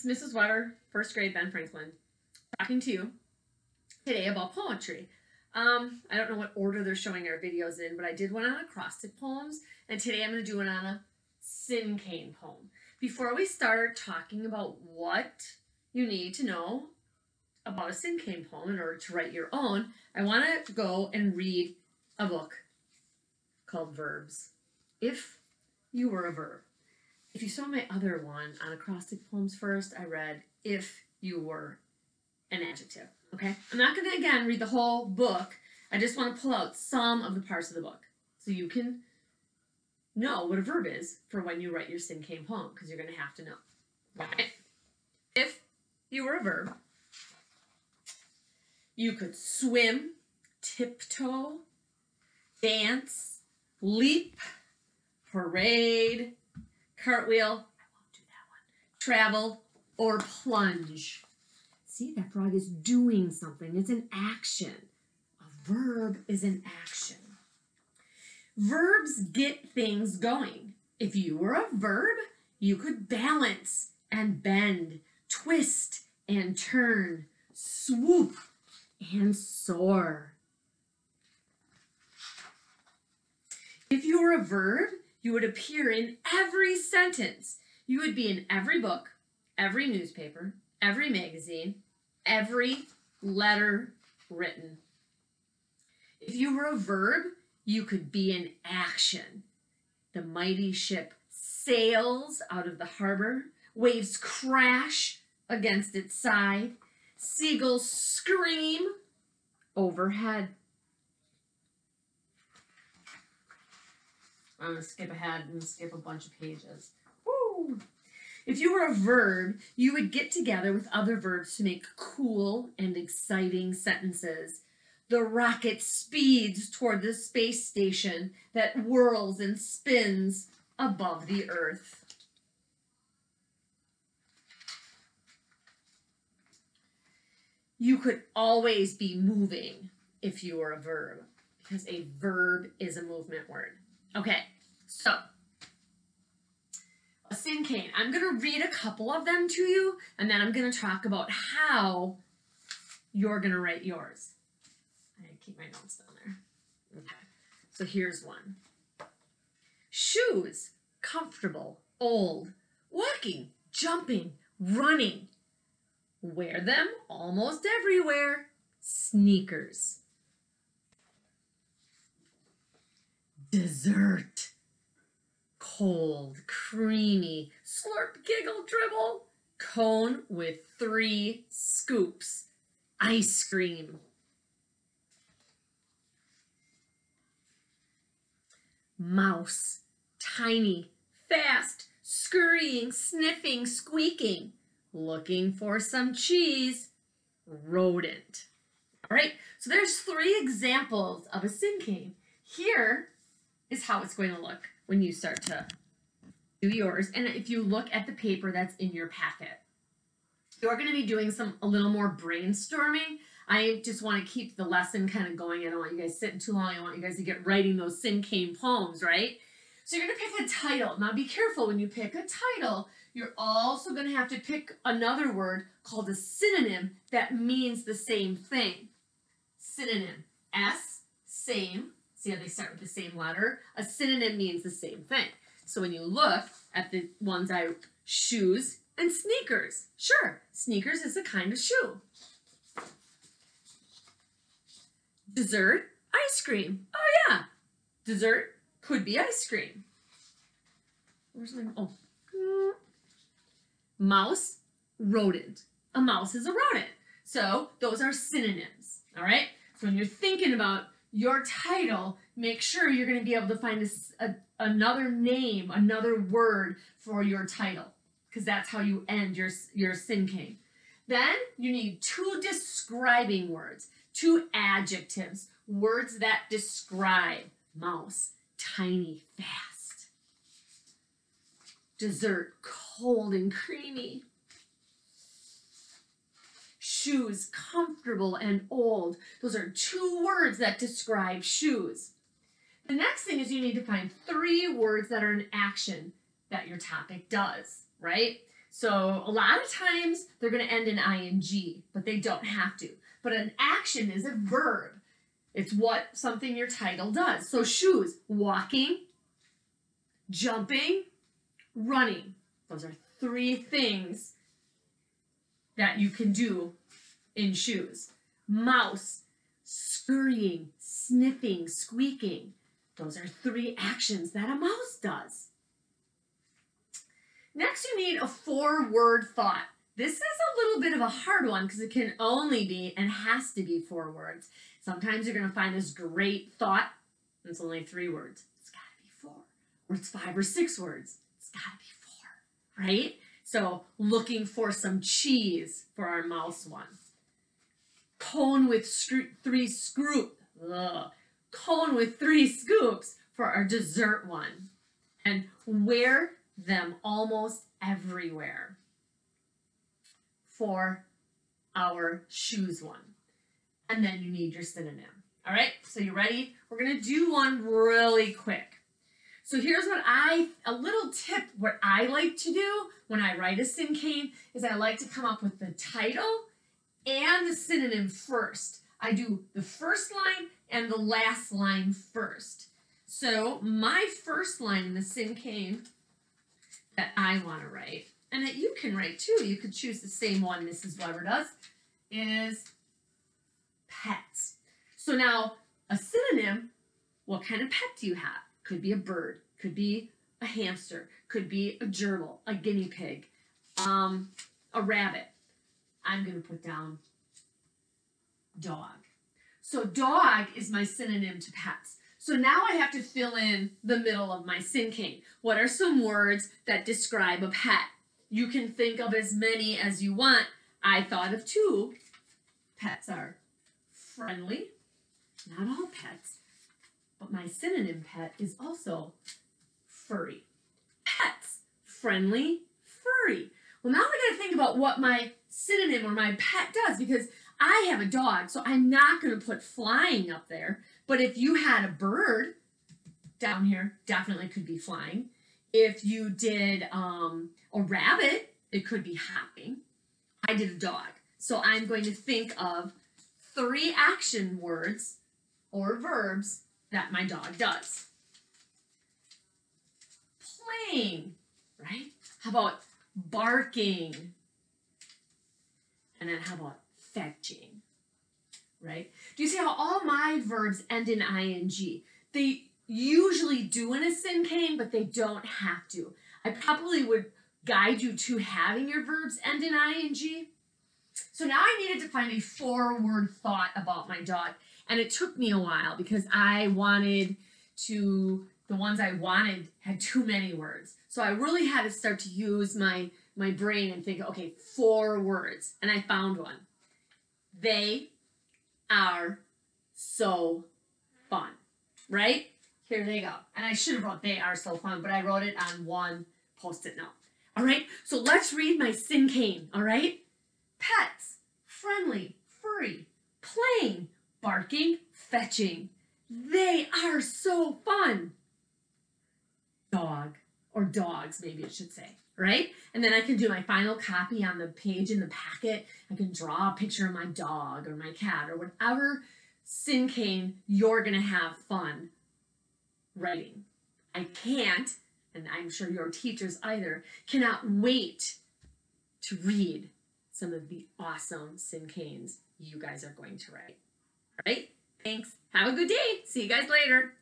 Mrs. Weber, first grade, Ben Franklin, talking to you today about poetry. I don't know what order they're showing our videos in, but I did one on acrostic poems, and today I'm going to do one on a Cinquain poem. Before we start talking about what you need to know about a Cinquain poem in order to write your own, I want to go and read a book called Verbs. If you were a verb. If you saw my other one on acrostic poems first, I read if you were an adjective. Okay? I'm not going to, again, read the whole book. I just want to pull out some of the parts of the book so you can know what a verb is for when you write your Cinquain poem, because you're going to have to know. Okay? If you were a verb, you could swim, tiptoe, dance, leap, parade, cartwheel, I won't do that one, travel, or plunge. See, that frog is doing something. It's an action. A verb is an action. Verbs get things going. If you were a verb, you could balance and bend, twist and turn, swoop and soar. If you were a verb, you would appear in every sentence. You would be in every book, every newspaper, every magazine, every letter written. If you were a verb, you could be in action. The mighty ship sails out of the harbor, waves crash against its side, seagulls scream overhead. I'm going to skip ahead and skip a bunch of pages. Woo! If you were a verb, you would get together with other verbs to make cool and exciting sentences. The rocket speeds toward the space station that whirls and spins above the earth. You could always be moving if you were a verb, because a verb is a movement word. Okay, so a Cinquain. I'm going to read a couple of them to you, and then I'm going to talk about how you're going to write yours. I keep my notes down there. Okay, so here's one. Shoes, comfortable, old, walking, jumping, running. Wear them almost everywhere. Sneakers. Dessert. Cold, creamy, slurp, giggle, dribble. Cone with 3 scoops. Ice cream. Mouse. Tiny, fast, scurrying, sniffing, squeaking. Looking for some cheese. Rodent. All right, so there's 3 examples of a Cinquain. Here is how it's going to look when you start to do yours. And if you look at the paper that's in your packet, you're going to be doing a little more brainstorming. I just want to keep the lesson kind of going. I don't want you guys sitting too long. I want you guys to get writing those Cinquain poems, right? So you're going to pick a title. Now be careful when you pick a title. You're also going to have to pick another word called a synonym that means the same thing. Synonym. S, same. See how they start with the same letter? A synonym means the same thing. So when you look at the ones shoes and sneakers. Sure, sneakers is a kind of shoe. Dessert, ice cream. Oh yeah, dessert could be ice cream. Where's my, oh. Mouse, rodent. A mouse is a rodent. So those are synonyms, all right? So when you're thinking about your title, make sure you're going to be able to find another name, another word for your title, because that's how you end your Cinquain. Then you need 2 describing words, 2 adjectives, words that describe mouse, tiny, fast. Dessert, cold and creamy. Shoes, comfortable and old. Those are 2 words that describe shoes. The next thing is you need to find 3 words that are an action that your topic does, right? So a lot of times they're going to end in ing, but they don't have to. But an action is a verb. It's what something your title does. So shoes, walking, jumping, running. Those are 3 things that you can do in shoes. Mouse, scurrying, sniffing, squeaking. Those are 3 actions that a mouse does. Next, you need a 4-word thought. This is a little bit of a hard one because it can only be and has to be 4 words. Sometimes you're going to find this great thought, and it's only 3 words. It's got to be 4. Or it's 5 or 6 words. It's got to be 4, right? So, looking for some cheese for our mouse one. Cone with 3 scoops. Cone with 3 scoops for our dessert one. And wear them almost everywhere for our shoes one. And then you need your synonym. All right, so you ready? We're going to do one really quick. So here's what a little tip, what I like to do when I write a syncane is I like to come up with the title and the synonym first. I do the first line and the last line first. So my first line in the syncane that I want to write, and that you can write too, you could choose the same one Mrs. Weber does, is pets. So now a synonym, what kind of pet do you have? Could be a bird, could be a hamster, could be a gerbil, a guinea pig, a rabbit. I'm going to put down dog. So dog is my synonym to pets. So now I have to fill in the middle of my syncane. What are some words that describe a pet? You can think of as many as you want. I thought of 2. Pets are friendly, not all pets, but my synonym pet is also furry. Pets, friendly, furry. Well, now we got to think about what my synonym or my pet does, because I have a dog, so I'm not going to put flying up there. But if you had a bird down here, definitely could be flying. If you did a rabbit, it could be hopping. I did a dog. So I'm going to think of 3 action words or verbs that my dog does. Playing, right? How about barking? And then how about fetching? Right? Do you see how all my verbs end in ing? They usually do in a syncane, but they don't have to. I probably would guide you to having your verbs end in ing. So now I needed to find a 4-word thought about my dog. And it took me a while because the ones I wanted had too many words. So I really had to start to use my brain and think, okay, 4 words. And I found one. They are so fun, right? Here they go. And I should have wrote they are so fun, but I wrote it on one Post-it note. All right, so let's read my syncane, all right? Pets, friendly, furry, playing, barking, fetching. They are so fun. Dog, or dogs maybe it should say, right? And then I can do my final copy on the page in the packet. I can draw a picture of my dog or my cat or whatever syncane you're going to have fun writing. I can't, and I'm sure your teachers either, cannot wait to read some of the awesome syncanes you guys are going to write. All right? Thanks. Have a good day. See you guys later.